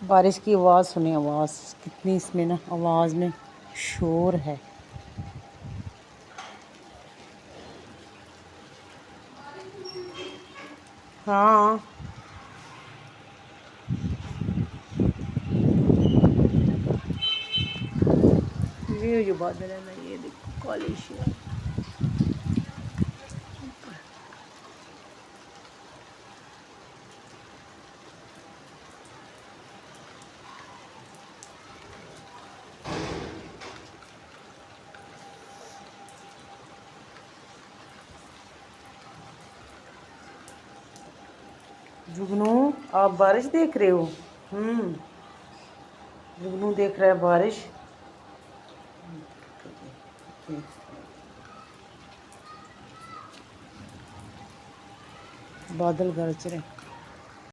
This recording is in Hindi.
बारिश की आवाज़ सुने, आवाज़ कितनी इसमें ना, आवाज़ में शोर है। हाँ, ये जो बादल है ना, ये देखो काली शेर। जुगनू, आप बारिश देख रहे हो? जुगनू देख रहा है बारिश। बादल गरज रहे।